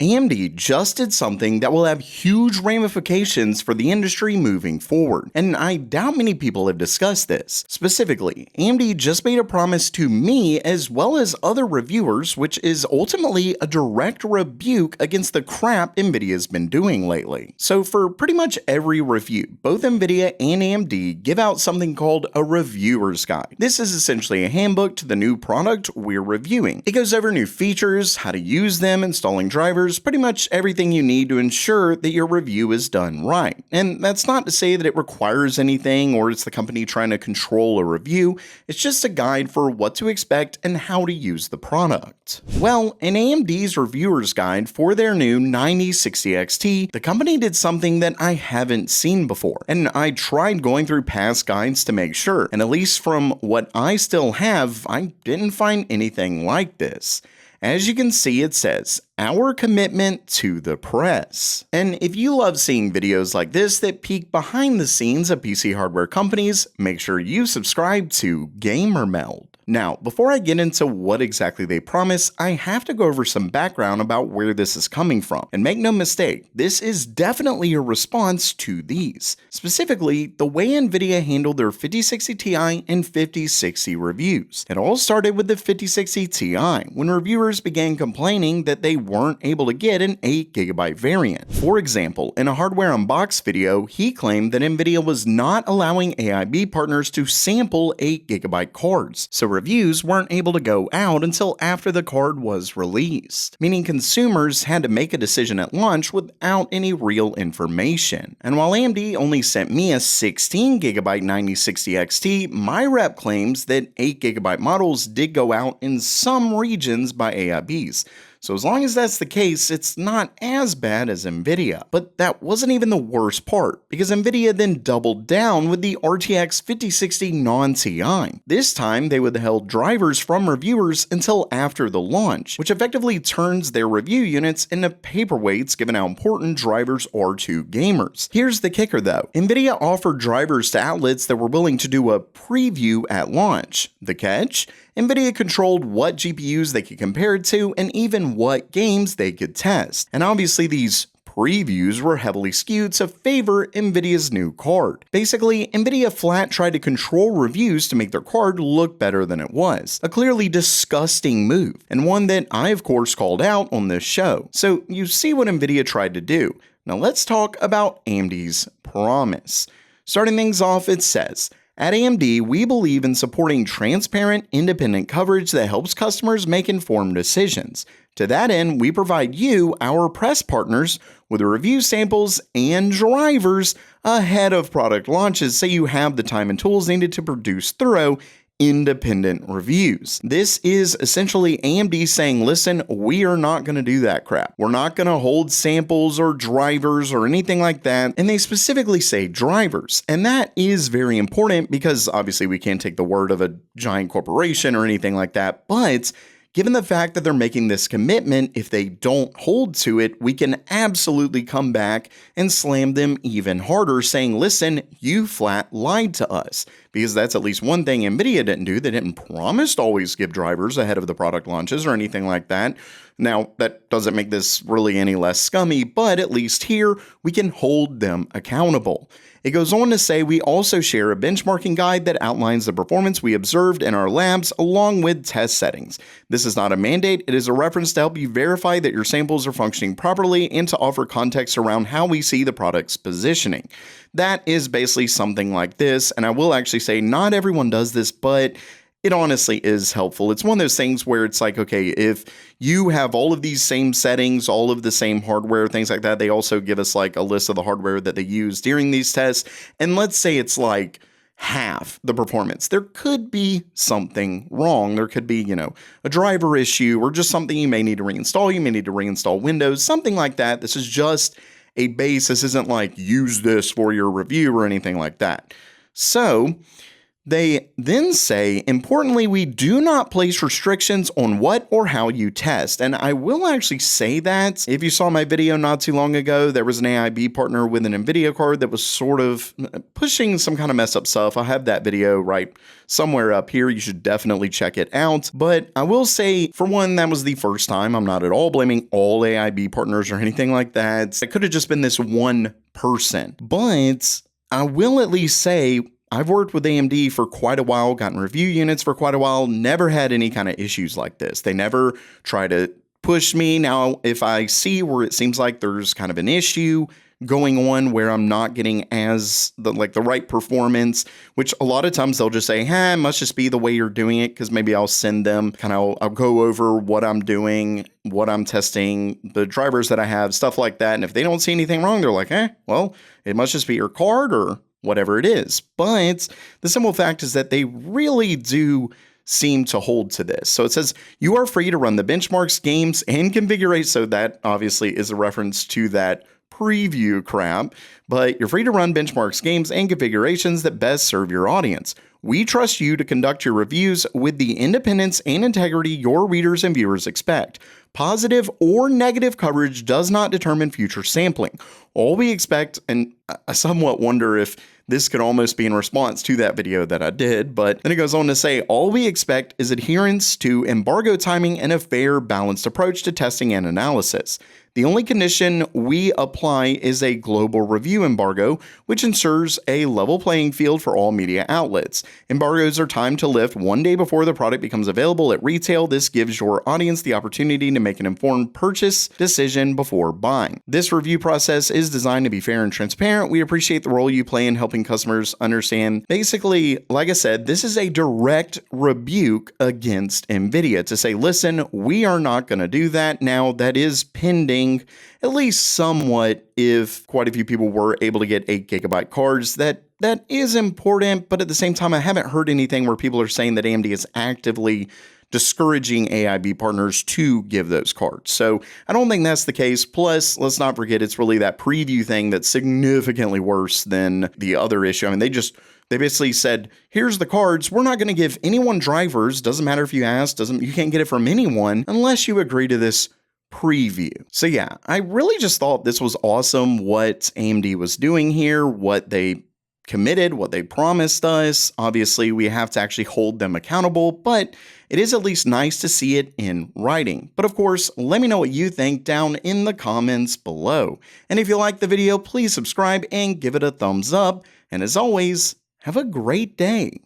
AMD just did something that will have huge ramifications for the industry moving forward, and I doubt many people have discussed this. Specifically, AMD just made a promise to me as well as other reviewers, which is ultimately a direct rebuke against the crap Nvidia's been doing lately. So for pretty much every review, both Nvidia and AMD give out something called a reviewer's guide. This is essentially a handbook to the new product we're reviewing. It goes over new features, how to use them, installing drivers, pretty much everything you need to ensure that your review is done right. And that's not to say that it requires anything or it's the company trying to control a review. It's just a guide for what to expect and how to use the product. Well, in AMD's reviewer's guide for their new 9060 XT, the company did something that I haven't seen before. And I tried going through past guides to make sure, and at least from what I still have, I didn't find anything like this. As you can see, it says, our commitment to the press. And if you love seeing videos like this that peek behind the scenes of PC hardware companies, make sure you subscribe to GamerMeld. Now, before I get into what exactly they promise, I have to go over some background about where this is coming from. And make no mistake, this is definitely a response to these. Specifically, the way Nvidia handled their 5060 Ti and 5060 reviews. It all started with the 5060 Ti, when reviewers began complaining that they weren't able to get an 8GB variant. For example, in a hardware unbox video, he claimed that Nvidia was not allowing AIB partners to sample 8GB cards, so reviews weren't able to go out until after the card was released, meaning consumers had to make a decision at launch without any real information. And while AMD only sent me a 16GB 9060 XT, my rep claims that 8GB models did go out in some regions by AIBs. So as long as that's the case, it's not as bad as Nvidia. But that wasn't even the worst part, because Nvidia then doubled down with the RTX 5060 non-Ti. This time, they withheld drivers from reviewers until after the launch, which effectively turns their review units into paperweights given how important drivers are to gamers. Here's the kicker though. Nvidia offered drivers to outlets that were willing to do a preview at launch. The catch? Nvidia controlled what GPUs they could compare it to and even what games they could test. And obviously these previews were heavily skewed to favor Nvidia's new card. Basically, Nvidia flat tried to control reviews to make their card look better than it was. A clearly disgusting move, and one that I of course called out on this show. So you see what Nvidia tried to do. Now let's talk about AMD's promise. Starting things off, it says, at AMD, we believe in supporting transparent, independent coverage that helps customers make informed decisions. To that end, we provide you, our press partners, with review samples and drivers ahead of product launches so you have the time and tools needed to produce thorough, independent reviews. This is essentially AMD saying, listen, we are not going to do that crap. We're not going to hold samples or drivers or anything like that. And they specifically say drivers. And that is very important because obviously we can't take the word of a giant corporation or anything like that. But given the fact that they're making this commitment, if they don't hold to it, we can absolutely come back and slam them even harder, saying, listen, you flat lied to us. Because that's at least one thing Nvidia didn't do. They didn't promise to always give drivers ahead of the product launches or anything like that. Now, that doesn't make this really any less scummy, but at least here, we can hold them accountable. It goes on to say we also share a benchmarking guide that outlines the performance we observed in our labs along with test settings. This is not a mandate, it is a reference to help you verify that your samples are functioning properly and to offer context around how we see the product's positioning. That is basically something like this, and I will actually say not everyone does this, but it honestly is helpful. It's one of those things where it's like, okay, if you have all of these same settings, all of the same hardware, things like that, they also give us like a list of the hardware that they use during these tests. And let's say it's like half the performance. There could be something wrong. There could be, a driver issue or just something you may need to reinstall. You may need to reinstall Windows, something like that. This is just a base. This isn't like use this for your review or anything like that. So They then say, importantly, we do not place restrictions on what or how you test. And I will actually say that. If you saw my video not too long ago, there was an AIB partner with an Nvidia card that was sort of pushing some kind of mess up stuff. I'll have that video right somewhere up here. You should definitely check it out. But I will say, for one, that was the first time. I'm not at all blaming all AIB partners or anything like that. It could have just been this one person. But I will at least say, I've worked with AMD for quite a while, gotten review units for quite a while, never had any kind of issues like this. They never try to push me. Now, if I see where it seems like there's kind of an issue going on where I'm not getting the right performance, which a lot of times they'll just say, it must just be the way you're doing it, because maybe I'll send them I'll go over what I'm doing, what I'm testing, the drivers that I have, stuff like that. And if they don't see anything wrong, they're like, well, it must just be your card or whatever it is. But the simple fact is that they really do seem to hold to this. So it says, you are free to run the benchmarks, games, and configure. So that obviously is a reference to that preview crap, but you're free to run benchmarks, games, and configurations that best serve your audience. We trust you to conduct your reviews with the independence and integrity your readers and viewers expect. Positive or negative coverage does not determine future sampling. All we expect, and I somewhat wonder if this could almost be in response to that video that I did, but then it goes on to say, all we expect is adherence to embargo timing and a fair, balanced approach to testing and analysis. The only condition we apply is a global review embargo, which ensures a level playing field for all media outlets. Embargoes are timed to lift one day before the product becomes available at retail. This gives your audience the opportunity to make an informed purchase decision before buying. This review process is designed to be fair and transparent. We appreciate the role you play in helping customers understand. Basically, like I said, this is a direct rebuke against Nvidia to say, listen, we are not going to do that. Now, that is pending at least somewhat. If quite a few people were able to get 8GB cards, that is important, but at the same time, I haven't heard anything where people are saying that AMD is actively discouraging AIB partners to give those cards. So I don't think that's the case. Plus, let's not forget, it's really that preview thing that's significantly worse than the other issue. I mean, they basically said, here's the cards. We're not going to give anyone drivers. Doesn't matter if you ask, you can't get it from anyone unless you agree to this preview. So yeah, I really just thought this was awesome what AMD was doing here, what they committed, what they promised us. Obviously, we have to actually hold them accountable, but it is at least nice to see it in writing. But of course, let me know what you think down in the comments below. And if you liked the video, please subscribe and give it a thumbs up. And as always, have a great day.